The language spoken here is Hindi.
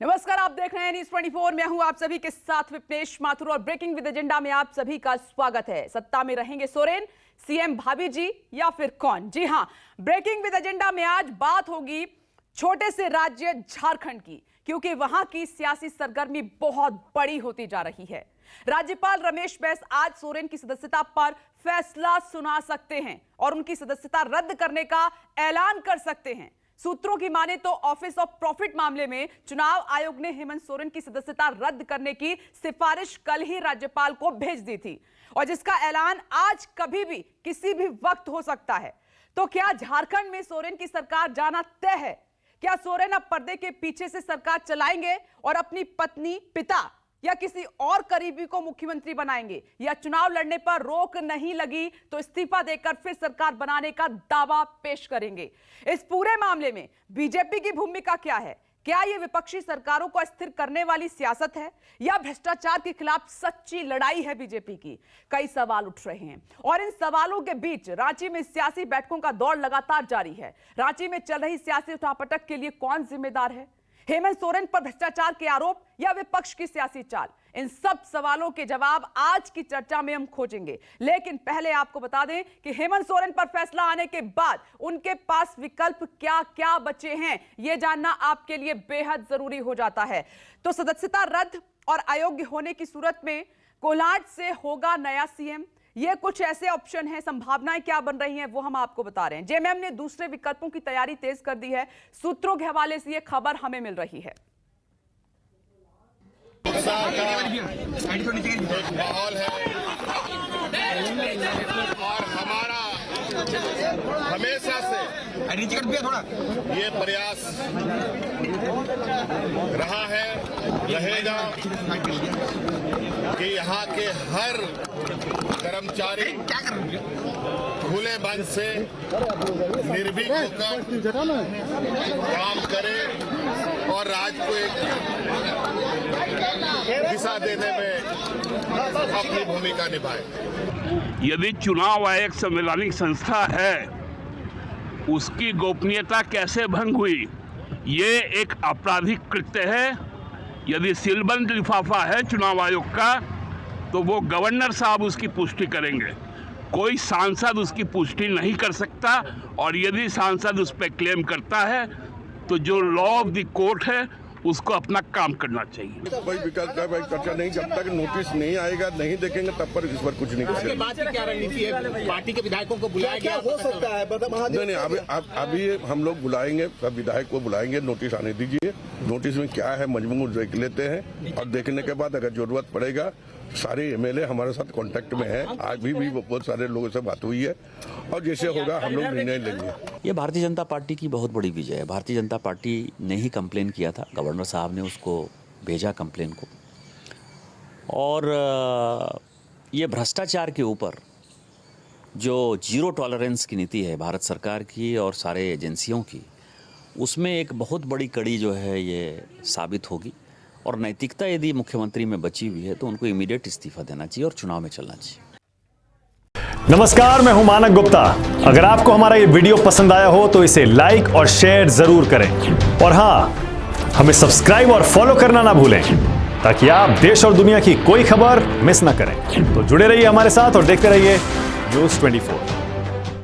नमस्कार, आप देख रहे हैं न्यूज़ 24। मैं हूं आप सभी के साथ विपनेश माथुर और ब्रेकिंग विद एजेंडा में आप सभी का स्वागत है। सत्ता में रहेंगे सोरेन, सीएम भाभी जी या फिर कौन? जी हां, ब्रेकिंग विद एजेंडा में आज बात होगी छोटे से राज्य झारखंड की, क्योंकि वहां की सियासी सरगर्मी बहुत बड़ी होती जा रही है। राज्यपाल रमेश बैस आज सोरेन की सदस्यता पर फैसला सुना सकते हैं और उनकी सदस्यता रद्द करने का ऐलान कर सकते हैं। सूत्रों की माने तो ऑफिस ऑफ प्रॉफिट मामले में चुनाव आयोग ने हेमंत सोरेन की सदस्यता रद्द करने की सिफारिश कल ही राज्यपाल को भेज दी थी और जिसका ऐलान आज कभी भी किसी भी वक्त हो सकता है। तो क्या झारखंड में सोरेन की सरकार जाना तय है? क्या सोरेन अब पर्दे के पीछे से सरकार चलाएंगे और अपनी पत्नी, पिता या किसी और करीबी को मुख्यमंत्री बनाएंगे, या चुनाव लड़ने पर रोक नहीं लगी तो इस्तीफा देकर फिर सरकार बनाने का दावा पेश करेंगे? इस पूरे मामले में बीजेपी की भूमिका क्या है? क्या यह विपक्षी सरकारों को अस्थिर करने वाली सियासत है या भ्रष्टाचार के खिलाफ सच्ची लड़ाई है बीजेपी की? कई सवाल उठ रहे हैं और इन सवालों के बीच रांची में सियासी बैठकों का दौर लगातार जारी है। रांची में चल रही सियासी उठापटक के लिए कौन जिम्मेदार है? हेमंत सोरेन पर भ्रष्टाचार के आरोप या विपक्ष की सियासी चाल? इन सब सवालों के जवाब आज की चर्चा में हम खोजेंगे। लेकिन पहले आपको बता दें कि हेमंत सोरेन पर फैसला आने के बाद उनके पास विकल्प क्या क्या बचे हैं, यह जानना आपके लिए बेहद जरूरी हो जाता है। तो सदस्यता रद्द और अयोग्य होने की सूरत में कोलाट से होगा नया सीएम, ये कुछ ऐसे ऑप्शन हैं, संभावनाएं क्या बन रही हैं वो हम आपको बता रहे हैं। जेएमएम ने दूसरे विकल्पों की तैयारी तेज कर दी है। सूत्रों के हवाले से ये खबर हमें मिल रही है। एक माहौल है और हमारा हमेशा से ये प्रयास रहा है, रहेगा कि यहाँ के हर कर्मचारी खुले मन से निर्भीक होकर काम करे और राज्य को एक दिशा देने में अपनी भूमिका निभाए। यदि चुनाव आयोग संवैधानिक संस्था है, उसकी गोपनीयता कैसे भंग हुई? ये एक आपराधिक कृत्य है। यदि सीलबंद लिफाफा है चुनाव आयोग का तो वो गवर्नर साहब उसकी पुष्टि करेंगे, कोई सांसद उसकी पुष्टि नहीं कर सकता। और यदि सांसद उस पर क्लेम करता है तो जो लॉ ऑफ द कोर्ट है उसको अपना काम करना चाहिए। कोई विकल्प का चर्चा नहीं, जब तक नोटिस नहीं आएगा नहीं देखेंगे तब पर इस पर कुछ नहीं करेंगे। बात क्या रणनीति है? पार्टी के विधायकों को बुलाया गया हो सकता है? नहीं, अभी हम लोग बुलाएंगे, सब विधायक को बुलाएंगे, नोटिस आने दीजिए। नोटिस में क्या है मजमून देख लेते हैं और देखने के बाद अगर जरूरत पड़ेगा, सारे एमएलए हमारे साथ कांटेक्ट में हैं, आज भी बहुत सारे लोगों से बात हुई है और जैसे होगा हम लोग निर्णय लेंगे। ये भारतीय जनता पार्टी की बहुत बड़ी विजय है। भारतीय जनता पार्टी ने ही कंप्लेन किया था, गवर्नर साहब ने उसको भेजा कंप्लेन को, और ये भ्रष्टाचार के ऊपर जो जीरो टॉलरेंस की नीति है भारत सरकार की और सारे एजेंसियों की, उसमें एक बहुत बड़ी कड़ी जो है ये साबित होगी। और नैतिकता यदि मुख्यमंत्री में बची हुई है तो उनको इमीडिएट इस्तीफा देना चाहिए और चुनाव में चलना चाहिए। नमस्कार, मैं हूं मानक गुप्ता। अगर आपको हमारा ये वीडियो पसंद आया हो तो इसे लाइक और शेयर जरूर करें और हां, हमें सब्सक्राइब और फॉलो करना ना भूलें ताकि आप देश और दुनिया की कोई खबर मिस ना करें। तो जुड़े रहिए हमारे साथ और देखते रहिए न्यूज़ 24।